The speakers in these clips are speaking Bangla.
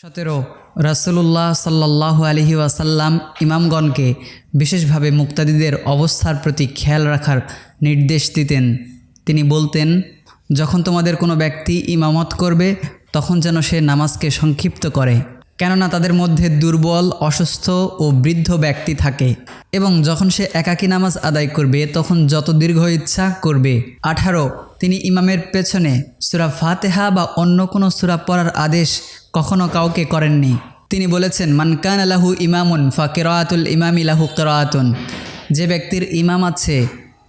17 রাসূলুল্লাহ সাল্লাল্লাহু আলাইহি ওয়াসাল্লাম ইমামগণকে বিশেষভাবে মুক্তাদিদের অবস্থার প্রতি খেয়াল রাখার নির্দেশ দিতেন। তিনি বলতেন, যখন তোমাদের কোনো ব্যক্তি ইমামত করবে তখন যেন সে নামাজকে সংক্ষিপ্ত করে, কেননা তাদের মধ্যে দুর্বল, অসুস্থ ও বৃদ্ধ ব্যক্তি থাকে, এবং যখন সে একাকী নামাজ আদায় করবে তখন যত দীর্ঘ ইচ্ছা করবে। 18 তিনি ইমামের পেছনে সূরা ফাতিহা বা অন্য কোনো সূরা পড়ার আদেশ কখনো কাউকে করেননি। তিনি বলেছেন, মান কানা লাহু ইমামুন ফা কিরাআতুল ইমামি লাহু কিরাআতুন, যে ব্যক্তির ইমাম আছে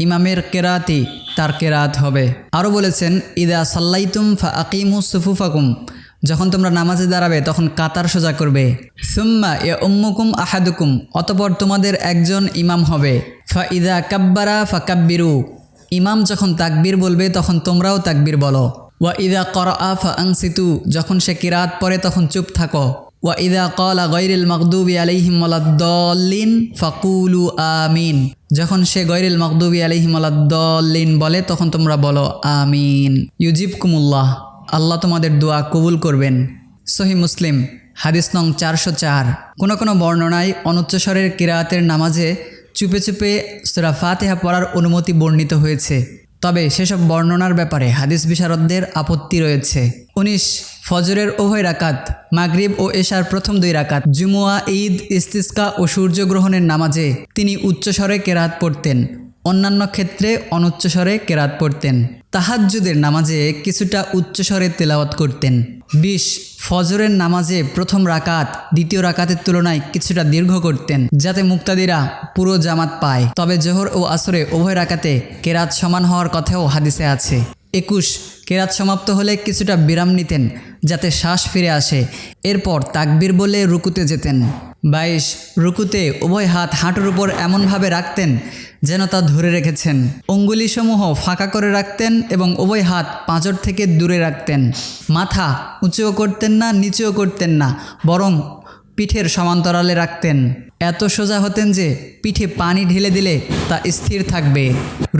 ইমামের কেরাতি তার কেরাত হবে। আরও বলেছেন, ইদা সাল্লাইতুম ফা আকিমু সুফুফাকুম, যখন তোমরা নামাজে দাঁড়াবে তখন কাতার সোজা করবে। সুম্মা ইয়াউম্মুকুম আহাদুকুম, অতঃপর তোমাদের একজন ইমাম হবে। ফা ইদা কাব্বারা ফা কাব্বিরু, ইমাম যখন তাকবীর বলবে তখন তোমরাও তাকবীর বলো। ওয়া ইদা ক্বরাআ ফা আনসিতু, যখন সে কিরাত পড়ে তখন চুপ থাকো। ওয়া ইদা ক্বালা গায়রিল মাগদুবি আলাইহিম ওয়ালাদ-দাল্লিন ফাকুলু আমিন, যখন সে গায়রিল মাগদুবি আলাইহিম ওয়ালাদ-দাল্লিন বলে তখন তোমরা বলো আমিন। ইউজিবকুমুল্লাহ, আল্লাহ তোমাদের দোয়া কবুল করবেন। সহিহ মুসলিম হাদিস নং 404। কোনো বর্ণনায় অনুচ্চস্বরের কিরাতের নামাজে চুপে চুপে সূরা ফাতিহা পড়ার অনুমতি বর্ণিত হয়েছে, তবে সেসব বর্ণনার ব্যাপারে হাদিস বিশারদদের আপত্তি রয়েছে। 19 ফজরের উভয় রাকাত, মাগরিব ও এশার প্রথম 2 রাকাত, জুমুয়া, ঈদ, ইস্তিসকা ও সূর্যগ্রহণের নামাজে তিনি উচ্চস্বরে কেরাত পড়তেন, অন্যান্য ক্ষেত্রে অনুচ্চস্বরে কেরাত পড়তেন। তাহাজ্জুদের নামাজে কিছুটা উচ্চস্বরে তেলাওয়াত করতেন। 20 ফজরের নামাজে প্রথম রাকাত দ্বিতীয় রাকাতের তুলনায় কিছুটা দীর্ঘ করতেন, যাতে মুক্তাদিরা পুরো জামাত পায়। তবে জোহর ও আসরে উভয় রাকাতে কেরাত সমান হওয়ার কথাও হাদিসে আছে। 21 কেরাত সমাপ্ত হলে কিছুটা বিরাম নিতেন যাতে শ্বাস ফিরে আসে, এরপর তাকবীর বলে রুকুতে যেতেন। 22 রুকুতে উভয় হাত হাঁটুর উপর এমনভাবে রাখতেন যেন তা ধরে রেখেছেন, অঙ্গুলিসমূহ ফাঁকা করে রাখতেন এবং উভয় হাত পাঁজর থেকে দূরে রাখতেন। মাথা উঁচুও করতেন না, নিচুও করতেন না, বরং পিঠের সমান্তরালে রাখতেন। এত সোজা হতেন যে পিঠে পানি ঢেলে দিলে তা স্থির থাকবে।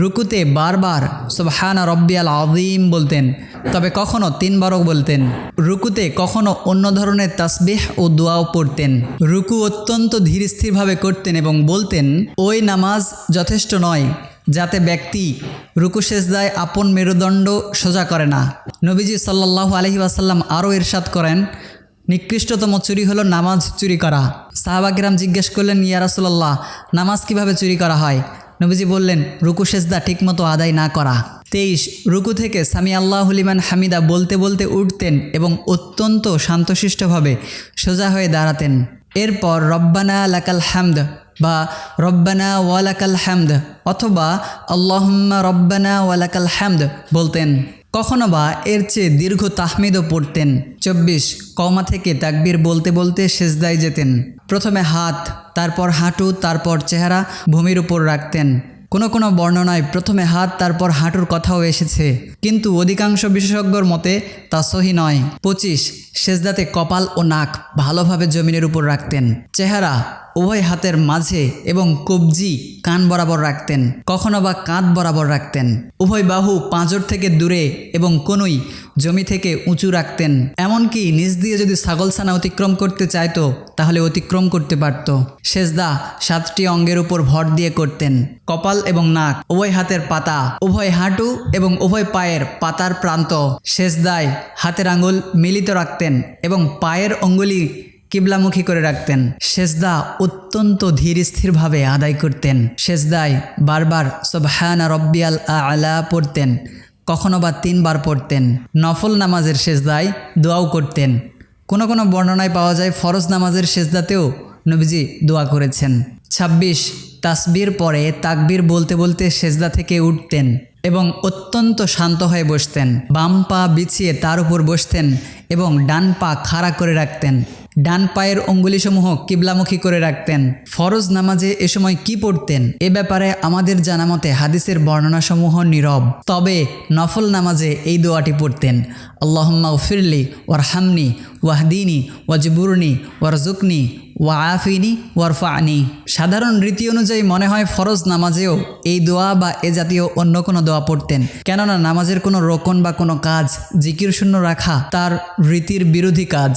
রুকুতে বারবার সুবহানা রব্বিয়াল আযীম বলতেন, তবে কখনো 3 বারও বলতেন। রুকুতে কখনো অন্য ধরনের তাসবিহ ও দোয়াও পড়তেন। রুকু অত্যন্ত ধীর স্থিরভাবে করতেন এবং বলতেন, ওই নামাজ যথেষ্ট নয় যাতে ব্যক্তি রুকু সেজদায় আপন মেরুদণ্ড সোজা করে না। নবীজি সাল্লাল্লাহু আলাইহি ওয়াসাল্লাম আরও ইরশাদ করেন, নিকৃষ্টতম চুরি হলো নামাজ চুরি করা। সাহাবাকিরাম জিজ্ঞেস করলেন, ইয়া রাসূলুল্লাহ, নামাজ কিভাবে চুরি করা হয়? নবীজি বললেন, রুকু সেজদা ঠিকমতো আদায় না করা। 23 রুকু থেকে সামি আল্লাহু লিমান হামিদা বলতে বলতে উঠতেন এবং অত্যন্ত শান্তশিষ্টভাবে সোজা হয়ে দাঁড়াতেন। এরপর রব্বানা লাকাল হামদ বা রব্বানা ওয়ালাকাল হামদ অথবা আল্লাহুম্মা রব্বানা ওয়ালাকাল হামদ বলতেন। কখনো বা এর চেয়ে দীর্ঘ তাহমিদও পড়তেন। 24 কওমা থেকে তাকবীর বলতে বলতে সেজদায় যেতেন। প্রথমে হাত, তারপর হাঁটু, তারপর চেহারা ভূমির উপর রাখতেন। কোনো বর্ণনায় প্রথমে হাত তারপর হাঁটুর কথাও এসেছে, কিন্তু অধিকাংশ বিশেষজ্ঞর মতে তা সহি নয়। 25 সেজদাতে কপাল ও নাক ভালোভাবে জমিনের উপর রাখতেন। চেহারা উভয় হাতের মাঝে এবং কবজি কান বরাবর রাখতেন, কখনো বা কাঁধ বরাবর রাখতেন। উভয় বাহু পাঁজর থেকে দূরে এবং কনুই জমি থেকে উঁচু রাখতেন। এমনকি নিচ দিয়ে যদি ছাগলছানা অতিক্রম করতে চাইতো তাহলে অতিক্রম করতে পারত। সেজদা 7টি অঙ্গের উপর ভর দিয়ে করতেন। কপাল এবং নাক, উভয় হাতের পাতা, উভয় হাঁটু এবং উভয় পায়ের পাতার প্রান্ত। সেজদায় হাতের আঙ্গুল মিলিত রাখতেন এবং পায়ের অঙ্গুলি কিবলামুখী করে রাখতেন। সেজদা অত্যন্ত ধীর স্থিরভাবে আদায় করতেন। সেজদায় বারবার সুবহানা রব্বিয়াল আ'লা পড়তেন, কখনো বা 3 বার পড়তেন। নফল নামাজের সেজদায় দোয়াও করতেন। কোনো বর্ণনায় পাওয়া যায় ফরজ নামাজের সেজদাতেও নবীজি দোয়া করেছেন। 26 তাসবির পরে তাকবীর বলতে বলতে সেজদা থেকে উঠতেন এবং অত্যন্ত শান্ত হয়ে বসতেন। বাম পা বিছিয়ে তার উপর বসতেন এবং ডান পা খাড়া করে রাখতেন। ডান পায়ের অঙ্গুলিসমূহ কিবলামুখী করে রাখতেন। ফরজ নামাজে এ সময় কি পড়তেন এ ব্যাপারে আমাদের জানা মতে হাদিসের বর্ণনাসমূহ নীরব, তবে নফল নামাজে এই দোয়াটি পড়তেন, আল্লাহুম্মা গফিরলি ওয়ারহামনি ওয়াহদিনি ওয়াজবুরনি ওয়ারজুকনি ওয়াআফিনি ওয়ারফানি। সাধারণ রীতি অনুযায়ী মনে হয় ফরজ নামাজেও এই দোয়া বা এ জাতীয় অন্য কোনো দোয়া পড়তেন, কেননা নামাজের কোনো রোকন বা কোনো কাজ জিকির শূন্য রাখা তার রীতির বিরোধী কাজ।